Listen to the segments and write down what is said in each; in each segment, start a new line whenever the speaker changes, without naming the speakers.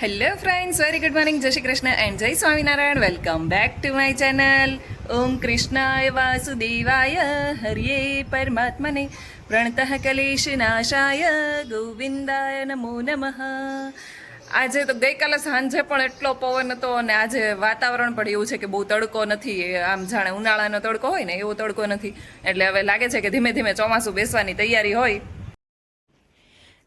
Hello friends, very good morning, જય Shri Krishna and જય Swaminarayan. Welcome back to my channel. Om કૃષ્ણાય વાસુદેવાય હરિયે પરમાત્મને પ્રણતઃ કલેશ નાશાય ગોવિંદાય નમો નમઃ. આજે તો ગઈકાલે સાંજે પણ એટલો પવન હતો અને આજે વાતાવરણ પણ એવું છે કે બહુ તડકો નથી, આમ જાણે ઉનાળાનો તડકો હોય ને એવો તડકો નથી. એટલે હવે લાગે છે કે ધીમે ધીમે ચોમાસું બેસવાની તૈયારી હોય.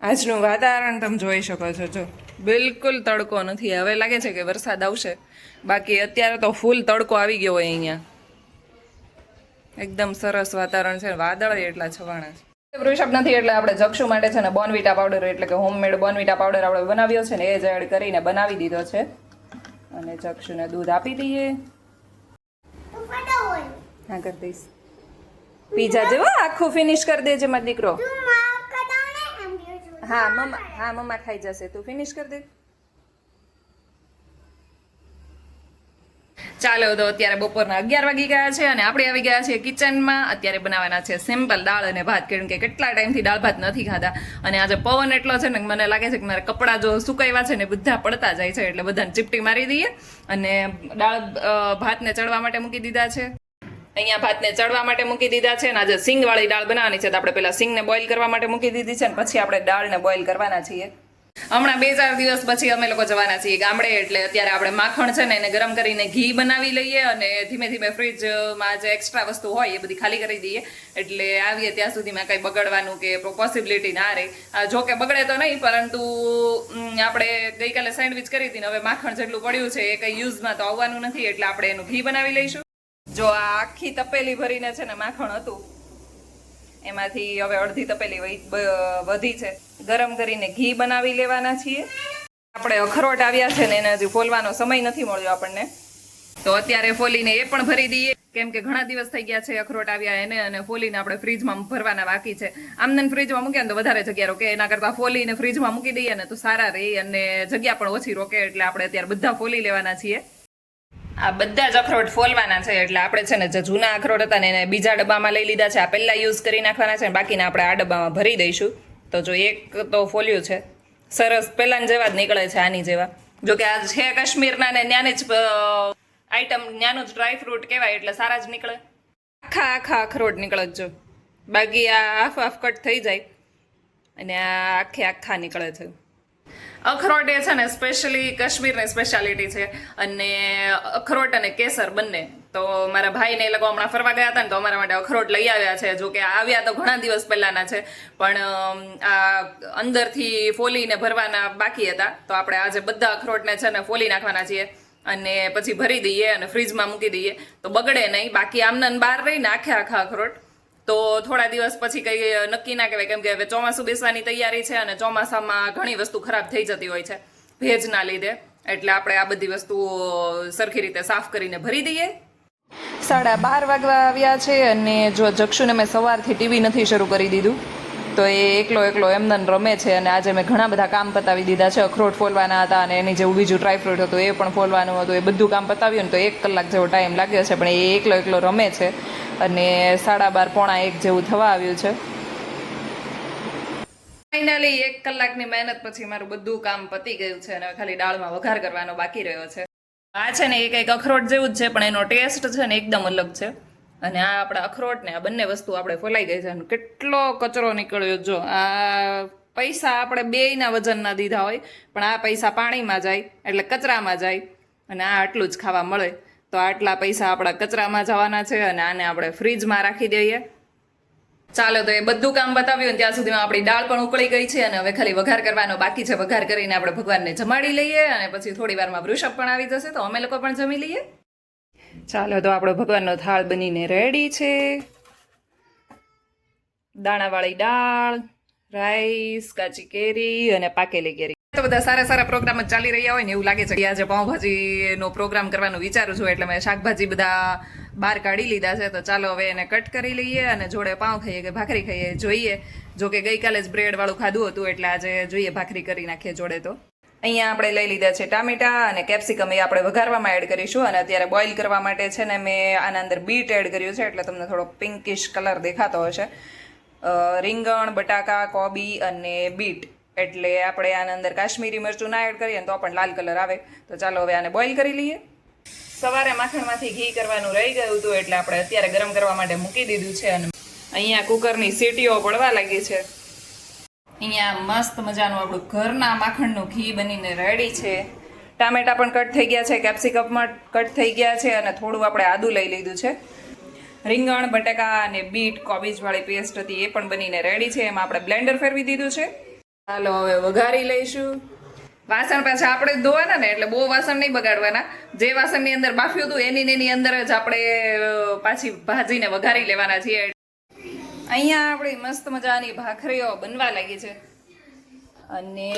આજનું વાતાવરણ તમે જોઈ શકો છો, જો બિલકુલ તડકો નથી. હવે લાગે છે કે વરસાદ આવશે, બાકી અત્યારે તો ફૂલ તડકો આવી ગયો હોય અહીંયા. એકદમ સરસ વાતાવરણ છે, વાદળ એટલા છવાણા છે. વૃષભ નથી એટલે આપણે જક્ષુ માટે છે ને બોર્નવિટા પાવડર એટલે કે હોમમેડ બોર્નવિટા પાવડર આપણે બનાવ્યો છે ને એ જ એડ કરીને બનાવી દીધો છે. અને જક્ષુને દૂધ આપી દઈએ. હા, કરી દઈશ. પીઝા જેવો આખું ફિનિશ કરી દેજે મારો દીકરો. હા મમ્મા ખાઈ જશે, તું ફિનિશ કરી દે. ચાલો તો અત્યારે બપોરના 11 વાગી ગયા છે અને આપણે આવી ગયા છીએ કિચનમાં. અત્યારે બનાવવાના છે સિમ્પલ દાળ અને ભાત, કારણ કે કેટલા ટાઈમથી દાળ ભાત નથી ખાધા અને આજે પવન એટલો છે ને મને લાગે છે કે મારા કપડાં જો સુકાવ્યા છે ને બધા પડતા જાય છે, એટલે બધાને ચીપટી મારી દઈએ. અને દાળ ભાતને ચડવા માટે મૂકી દીધા છે. અહીંયા ભાતને ચડવા માટે મૂકી દીધા છે અને આજે સિંગવાળી દાળ બનાવવાની છે, તો આપણે પહેલાં સિંગને બોઇલ કરવા માટે મૂકી દીધી છે ને પછી આપણે દાળને બોઇલ કરવાના છીએ. હમણાં 2-4 દિવસ પછી અમે લોકો જવાના છીએ ગામડે, એટલે અત્યારે આપણે માખણ છે ને એને ગરમ કરીને ઘી બનાવી લઈએ અને ધીમે ધીમે ફ્રીજમાં જે એક્સ્ટ્રા વસ્તુ હોય એ બધી ખાલી કરી દઈએ. એટલે આવીએ ત્યાં સુધીમાં કંઈ બગડવાનું કે પોસિબિલિટી ના રહે. જો કે બગડે તો નહીં, પરંતુ આપણે ગઈકાલે સેન્ડવિચ કરી હતી ને હવે માખણ જેટલું પડ્યું છે એ કંઈ યુઝમાં તો આવવાનું નથી, એટલે આપણે એનું ઘી બનાવી લઈશું. જો આ આખી તપેલી ભરીને છે ને માખણ હતું, એમાંથી હવે અડધી તપેલી વધી છે. ગરમ કરીને ઘી બનાવી લેવાના છીએ. આપણે અખરોટ આવ્યા છે ને એને હજી ફોલવાનો સમય નથી મળ્યો આપણને, તો અત્યારે ફોલીને એ પણ ભરી દઈએ, કેમ કે ઘણા દિવસ થઈ ગયા છે અખરોટ આવ્યા એને, અને ફોલીને આપણે ફ્રીજમાં ભરવાના બાકી છે. આમને ફ્રીજમાં મૂકીએ ને તો વધારે જગ્યા રોકે, એના કરતાં ફોલીને ફ્રીજમાં મૂકી દઈએ ને તો સારા રહે અને જગ્યા પણ ઓછી રોકે. એટલે આપણે અત્યારે બધા ફોલી લેવાના છીએ. આ બધા જ અખરોટ ફોલવાના છે, એટલે આપણે છે ને જે જૂના અખરોટ હતા ને એને બીજા ડબ્બામાં લઈ લીધા છે. આ પહેલાં યુઝ કરી નાખવાના છે, બાકીના આપણે આ ડબ્બામાં ભરી દઈશું. તો જો એક તો ફોલ્યું છે, સરસ પહેલાં જેવા જ નીકળે છે, આની જેવા. જો કે આ છે કાશ્મીરના ને ત્યાંની જ આઈટમ, ત્યાંનું જ ડ્રાયફ્રૂટ કહેવાય એટલે સારા જ નીકળે. આખા અખરોટ નીકળે જ, જો બાકી આ હાફ કટ થઈ જાય અને આ આખા નીકળે છે. અખરોટ એ છે ને સ્પેશિયલી કાશ્મીરની સ્પેશિયાલિટી છે, અને અખરોટ અને કેસર બંને. તો મારા ભાઈને એ લોકો હમણાં ફરવા ગયા હતા ને તો અમારા માટે અખરોટ લઈ આવ્યા છે. જો કે આવ્યા તો ઘણા દિવસ પહેલાના છે, પણ આ અંદરથી ફોલીને ભરવાના બાકી હતા, તો આપણે આજે બધા અખરોટને છે ને ફોલી નાખવાના છીએ અને પછી ભરી દઈએ અને ફ્રીજમાં મૂકી દઈએ તો બગડે નહીં. બાકી આમને બહાર રહીને આખા અખરોટ તો થોડા દિવસ પછી કંઈ નક્કી ના કહેવાય, કેમ કે હવે ચોમાસું બેસવાની તૈયારી છે અને ચોમાસામાં ઘણી વસ્તુ ખરાબ થઈ જતી હોય છે ભેજના લીધે. એટલે આપણે આ બધી વસ્તુઓ સરખી રીતે સાફ કરીને ભરી દઈએ. 12:30 વાગવા આવ્યા છે અને જો જક્ષુને મેં સવારથી ટીવી નથી શરૂ કરી દીધું, તો એ એકલો એમને રમે છે. અને આજે મેં ઘણા બધા કામ પતાવી દીધા છે. અખરોટ ફોલવાના હતા અને એની જેવું બીજું ડ્રાયફ્રૂટ હતું એ પણ ફોલવાનું હતું. એ બધું કામ પતાવ્યું ને તો 1 કલાક જેવો ટાઈમ લાગ્યો છે, પણ એ એકલો રમે છે અને 12:30 પોણા 1 જેવું થવા આવ્યું છે. ફાઇનલી 1 કલાકની મહેનત પછી મારું બધું કામ પતી ગયું છે અને ખાલી દાળમાં વઘાર કરવાનો બાકી રહ્યો છે. આ છે ને એ કંઈક અખરોટ જેવું જ છે, પણ એનો ટેસ્ટ છે ને એકદમ અલગ છે. અને આ આપણા અખરોટ ને આ બંને વસ્તુ આપણે ફોલાઈ ગઈ છે. કેટલો કચરો નીકળ્યો. જો આ પૈસા આપણે બેયના વજનના દીધા હોય, પણ આ પૈસા પાણીમાં જાય એટલે કચરામાં જાય, અને આ આટલું જ ખાવા મળે. તો આટલા પૈસા આપણા કચરામાં જવાના છે અને આને આપણે ફ્રીજમાં રાખી દઈએ. ચાલો તો એ બધું કામ બતાવ્યું ત્યાં સુધીમાં આપણી દાળ પણ ઉકળી ગઈ છે અને હવે ખાલી વઘાર કરવાનો બાકી છે. વઘાર કરીને આપણે ભગવાનને જમાડી લઈએ અને પછી થોડી વારમાં વૃષભ પણ આવી જશે તો અમે લોકો પણ જમી લઈએ. ચાલો તો આપણો ભગવાનનો થાળ બનીને રેડી છે. દાણાવાળી દાળ, રાઈસ, કાચી કેરી અને પાકેલી કેરી. તો બધા સારા પ્રોગ્રામ જ ચાલી રહ્યા હોય ને એવું લાગે છે. આજે પાઉંભાજીનો પ્રોગ્રામ કરવાનું વિચારું છું, એટલે મેં શાકભાજી બધા બહાર કાઢી લીધા છે. તો ચાલો હવે એને કટ કરી લઈએ અને જોડે પાઉં ખાઈએ કે ભાખરી ખાઈએ જોઈએ. જો કે ગઈકાલે જ બ્રેડવાળું ખાધું હતું, એટલે આજે જોઈએ ભાખરી કરી નાખીએ જોડે. તો અહીંયા આપણે લઈ લીધા છે ટામેટા અને કેપ્સિકમ, એ આપણે વઘારવામાં એડ કરીશું. અને અત્યારે બોઇલ કરવા માટે છે ને મેં આના અંદર બીટ એડ કર્યું છે, એટલે તમને થોડો પિંકિશ કલર દેખાતો હશે. રીંગણ, બટાકા, કોબી અને બીટ એટલે આપણે આના અંદર કાશ્મીરી મરચું ના એડ કરીએ ને તો પણ લાલ કલર આવે. તો ચાલો હવે આને બોઇલ કરી લઈએ. સવારે માખણમાંથી ઘી કરવાનું રહી ગયું હતું એટલે આપણે અત્યારે ગરમ કરવા માટે મૂકી દીધું છે. અને અહીંયા કુકરની સીટીઓ પડવા લાગી છે. અહીંયા મસ્ત મજાનું આપણું ઘરના માખણનું ઘી બનીને રેડી છે. ટામેટા પણ કટ થઈ ગયા છે, કેપ્સિકમમાં કટ થઈ ગયા છે અને થોડું આપણે આદું લઈ લીધું છે. રીંગણ, બટાકા અને બીટ કોબીજવાળી પેસ્ટ હતી એ પણ બનીને રેડી છે. એમાં આપણે બ્લેન્ડર ફેરવી દીધું છે. ચાલો હવે વઘારી લઈશું. વાસણ પાછા આપણે જ ધોવાના ને એટલે બહુ વાસણ નહીં બગાડવાના. જે વાસણની અંદર બાફ્યું હતું એની અંદર જ આપણે પાછી ભાજીને વઘારી લેવાના છીએ. અહીંયા આપણી મસ્ત મજાની ભાખરીઓ બનવા લાગી છે અને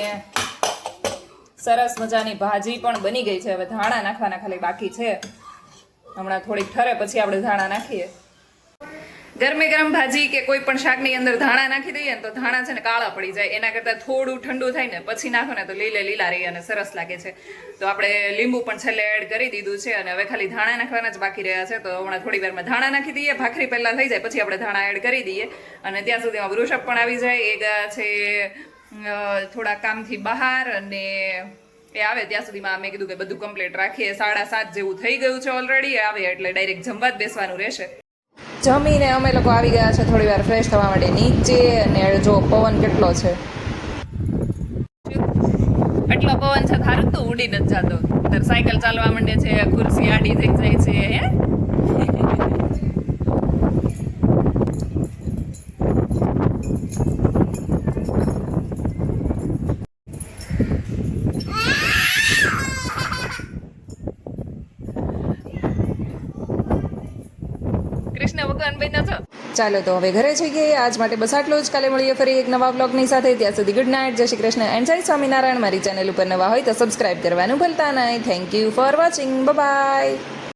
સરસ મજાની ભાજી પણ બની ગઈ છે. હવે ધાણા નાખવાના ખાલી બાકી છે. હમણાં થોડીક ઠરે પછી આપણે ધાણા નાખીએ. ગરમે ગરમ ભાજી કે કોઈ પણ શાકની અંદર ધાણા નાખી દઈએ ને તો ધાણા છે ને કાળા પડી જાય. એના કરતાં થોડું ઠંડુ થાય ને પછી નાખો ને તો લીલા રહી અને સરસ લાગે છે. તો આપણે લીંબુ પણ છેલ્લે એડ કરી દીધું છે અને હવે ખાલી ધાણા નાખવાના જ બાકી રહ્યા છે. તો હમણાં થોડી વારમાં ધાણા નાખી દઈએ. ભાખરી પહેલાં થઈ જાય પછી આપણે ધાણા એડ કરી દઈએ અને ત્યાં સુધીમાં વૃષભ પણ આવી જાય. એ ગયા છે થોડા કામથી બહાર અને એ આવે ત્યાં સુધીમાં મેં કીધું કે બધું કમ્પ્લીટ રાખીએ. 7:30 જેવું થઈ ગયું છે ઓલરેડી. આવે એટલે ડાયરેક્ટ જમવા જ બેસવાનું રહેશે. જમીને અમે લોકો આવી ગયા છે થોડી વાર ફ્રેશ થવા માટે નીચે અને જો પવન કેટલો છે. એટલો પવન છે થારું તો ઉડી નથી જતો. તાર સાયકલ ચાલવા માંડે છે, ખુરશી આડી થઈ જાય છે. હે કૃષ્ણ ભગવાન બન્યા છો. ચાલો તો હવે ઘરે જઈએ. આજ માટે બસ આટલું જ. કાલે મળીએ ફરી એક નવા બ્લોગની સાથે. ત્યાં સુધી ગુડ નાઇટ, જય શ્રી કૃષ્ણ એન્ડ જય સ્વામિનારાયણ. મારી ચેનલ ઉપર નવા હોય તો સબસ્ક્રાઇબ કરવાનું ભૂલતા નહીં. Thank you for watching. By.